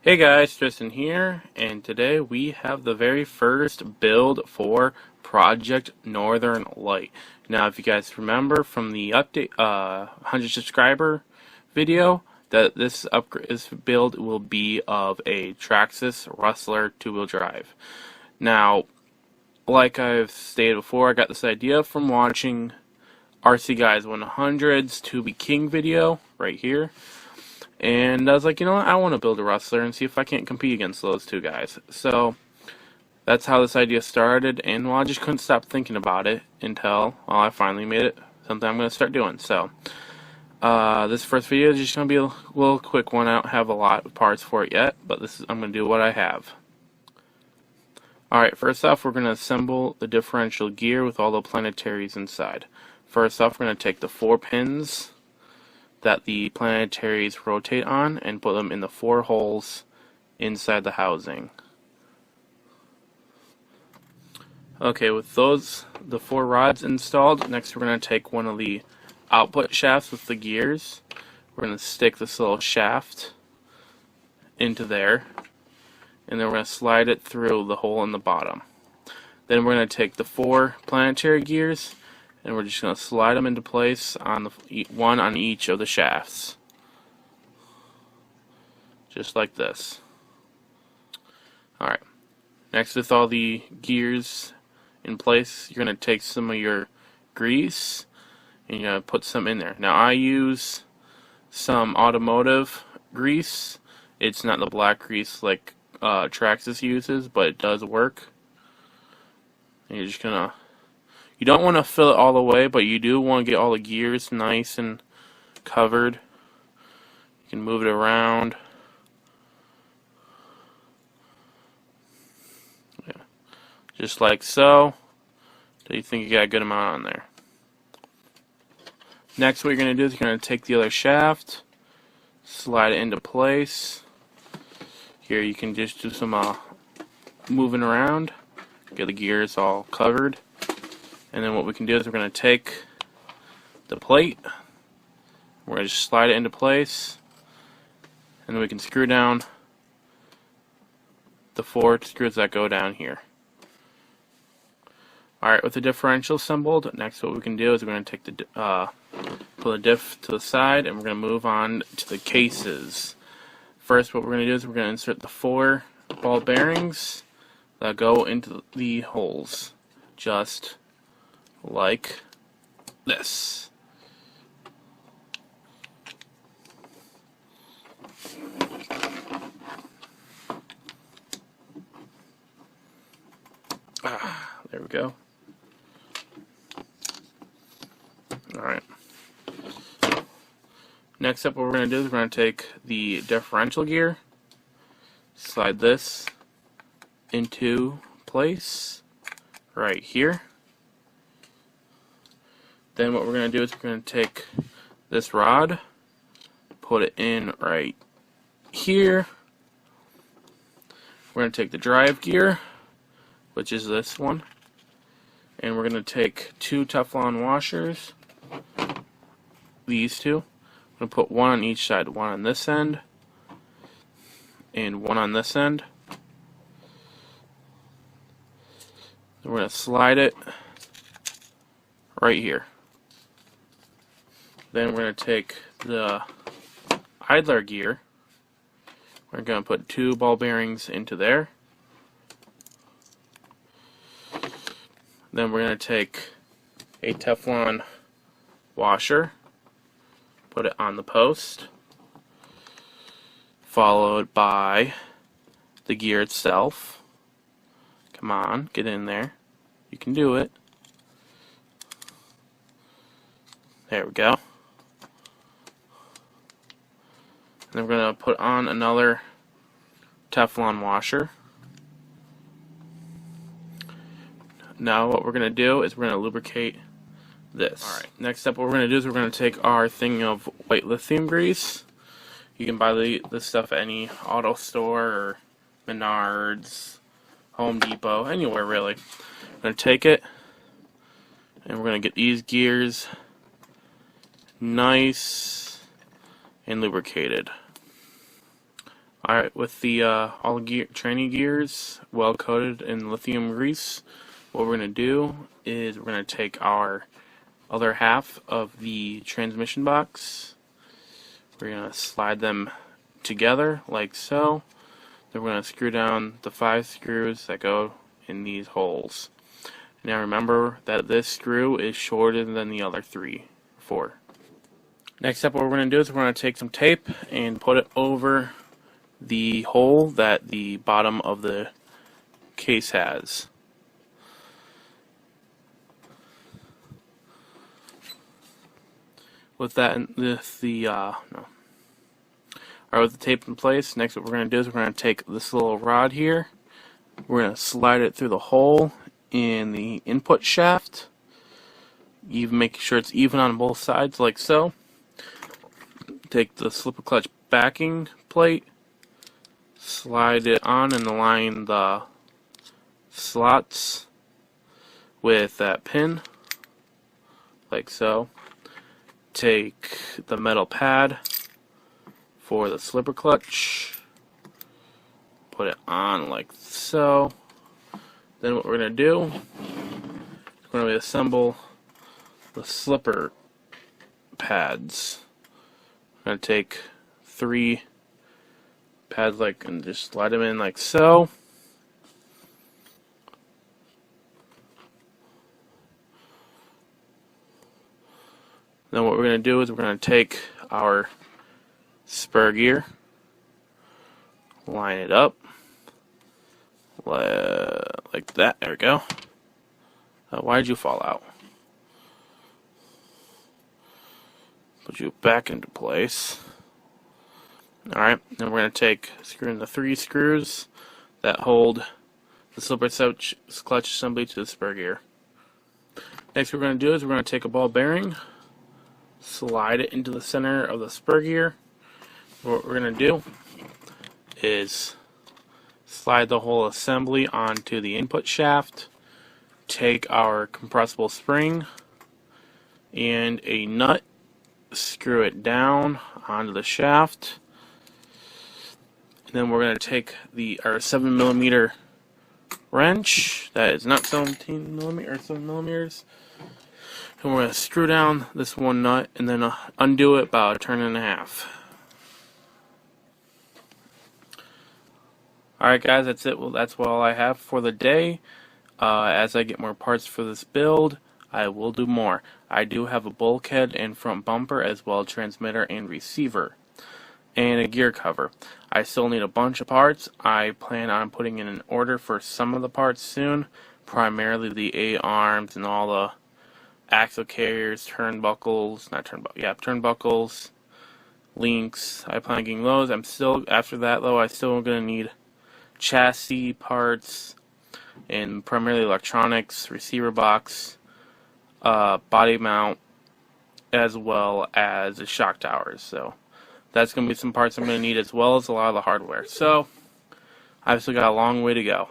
Hey guys, Tristan here, and today we have the very first build for Project Northern Light. Now, if you guys remember from the update, 100 subscriber video, that this build will be of a Traxxas Rustler 2-wheel drive. Now, like I've stated before, I got this idea from watching RC Guys 100's To Be King video right here. And I was like, you know what, I want to build a Rustler and see if I can't compete against those two guys. So that's how this idea started, and well, I just couldn't stop thinking about it until I finally made it something I'm going to start doing. So this first video is just going to be a little quick one. I don't have a lot of parts for it yet, but I'm going to do what I have. Alright, first off, we're going to assemble the differential gear with all the planetaries inside. First off, we're going to take the 4 pins that the planetaries rotate on and put them in the 4 holes inside the housing. Okay, with the 4 rods installed, next we're going to take one of the output shafts with the gears. We're going to stick this little shaft into there, and then we're going to slide it through the hole in the bottom. Then we're going to take the 4 planetary gears, and we're just going to slide them into place on one on each of the shafts. Just like this. Alright. Next, with all the gears in place, you're going to take some of your grease and you're going to put some in there. Now, I use some automotive grease. It's not the black grease like Traxxas uses, but it does work. And you're just going to... You don't want to fill it all the way, but you do want to get all the gears nice and covered. You can move it around. Yeah. Just like so. So you think you got a good amount on there. Next, what you're going to do is you're going to take the other shaft, slide it into place. Here you can just do some moving around. Get the gears all covered. And then what we can do is we're going to take the plate, we're going to just slide it into place, and then we can screw down the 4 screws that go down here. Alright, with the differential assembled, next what we can do is we're going to take pull the diff to the side, and we're going to move on to the cases. First, what we're going to do is we're going to insert the 4 ball bearings that go into the holes, just like this. There we go. Alright. Next up, what we're going to do is we're going to take the differential gear, slide this into place right here. Then what we're going to do is we're going to take this rod, put it in right here. We're going to take the drive gear, which is this one, and we're going to take 2 Teflon washers, these 2. I'm going to put one on each side, one on this end, and one on this end. Then we're going to slide it right here. Then we're going to take the idler gear. We're going to put 2 ball bearings into there. Then we're going to take a Teflon washer, put it on the post, followed by the gear itself. Come on, get in there. You can do it. There we go. Then we're going to put on another Teflon washer. Now what we're going to do is we're going to lubricate this. Alright, next up what we're going to do is we're going to take our thing of white lithium grease. You can buy this stuff at any auto store or Menards, Home Depot, anywhere really. We're going to take it and we're going to get these gears nice and lubricated. Alright, with the all gear, training gears well coated in lithium grease, what we're going to do is we're going to take our other half of the transmission box. We're going to slide them together like so. Then we're going to screw down the 5 screws that go in these holes. Now remember that this screw is shorter than the other 4. Next up, what we're going to do is we're going to take some tape and put it over the hole that the bottom of the case has. With that, with the tape in place, next what we're going to do is we're going to take this little rod here. We're going to slide it through the hole in the input shaft, even making sure it's even on both sides, like so. Take the slipper clutch backing plate, slide it on and align the slots with that pin, like so. Take the metal pad for the slipper clutch, put it on like so. Then what we're going to do, we're going to assemble the slipper pads. I'm going to take 3 pads and just slide them in like so. Then what we're going to do is we're going to take our spur gear, line it up like that. There we go. Why did you fall out? Put you back into place. Alright, then we're going to screw in the 3 screws that hold the slipper clutch assembly to the spur gear. Next what we're going to do is we're going to take a ball bearing, slide it into the center of the spur gear. What we're going to do is slide the whole assembly onto the input shaft, take our compressible spring and a nut, screw it down onto the shaft, and then we're going to take our 7mm wrench that is not 17mm or 7mm, and we're going to screw down this one nut and then undo it about a turn and a half. Alright guys, that's it. Well, that's all I have for the day. As I get more parts for this build, I will do more. I do have a bulkhead and front bumper, as well as transmitter and receiver, and a gear cover. I still need a bunch of parts. I plan on putting in an order for some of the parts soon, primarily the A-arms and all the axle carriers, turnbuckles, links. I plan on getting those. After that though, I still going to need chassis parts and primarily electronics, receiver box, body mount, as well as the shock towers. So that's going to be some parts I'm going to need, as well as a lot of the hardware. So I've still got a long way to go.